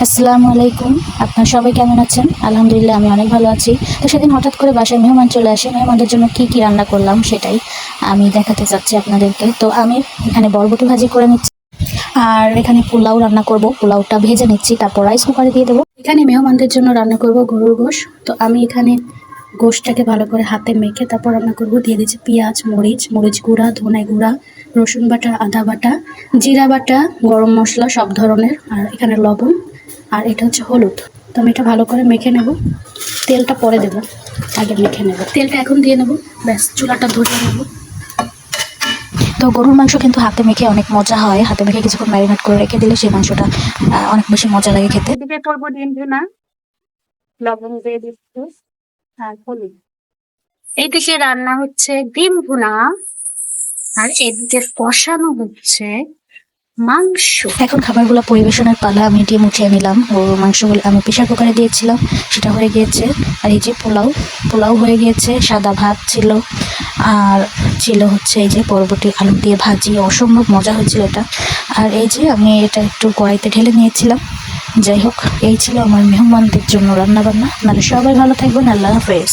আসসালামু আলাইকুম। আপনারা সবাই কেমন আছেন? আলহামদুলিল্লাহ আমি অনেক ভালো আছি। তো সেদিন হঠাৎ করে বাসায় মেহমান চলে আসে। মেহমানদের জন্য কি কি রান্না করলাম সেটাই আমি দেখাতে চাচ্ছি আপনাদেরকে। তো আমি এখানে বরবটি ভাজি করে নিচ্ছি, আর এখানে পোলাও রান্না করব। পোলাওটা ভেজে নিচ্ছি, তারপর রাইস কুকারে দিয়ে দেবো। এখানে মেহমানদের জন্য রান্না করব গরুর গোশ। তো আমি এখানে গোশটাকে ভালো করে হাতে মেখে তারপর রান্না করব। দিয়ে দিচ্ছি পেঁয়াজ, মরিচ গুঁড়া, ধনে গুঁড়া, রসুন বাটা, আদা বাটা, জিরা বাটা, গরম মশলা সব ধরনের, আর এখানে লবণ, আর এটা হচ্ছে হলুদ। তো আমি এটা ভালো করে মেখে নেব। তেলটা পরে দেবো, আগে মেখে নেব। তেলটা এখন দিয়ে নেব, ব্যাস চুলাটা ধরিয়ে নেব। তো গরুর মাংস কিন্তু হাতে মেখে অনেক মজা হয়। হাতে মেখে কিছুক্ষণ ম্যারিনেট করে রেখে দিলে সেই মাংসটা অনেক বেশি মজা লাগে খেতে। এদিকে করবো ডিম ভুনা, লবণ দিয়ে দিচ্ছি আর হলুদ। এইদিকে রান্না হচ্ছে ডিম ভুনা, আর এদিকে কষানো হচ্ছে মাংস। এখন খাবারগুলো পরিবেশনের পালা। আমি ডিম উঠিয়ে নিলাম, গরুর মাংসগুলো আমি প্রেশার কুকারে দিয়েছিলাম, সেটা হয়ে গিয়েছে। আর এই যে পোলাও হয়ে গিয়েছে, সাদা ভাত ছিল, আর ছিল হচ্ছে এই যে বরবটি আলু দিয়ে ভাজি, অসম্ভব মজা হয়েছিল এটা। আর এই যে আমি এটা একটু কড়াইতে ঢেলে নিয়েছিলাম। যাই হোক, এই ছিল আমার মেহমানদের জন্য রান্না বান্না। আপনারা সবাই ভালো থাকবেন। আল্লাহ হাফেজ।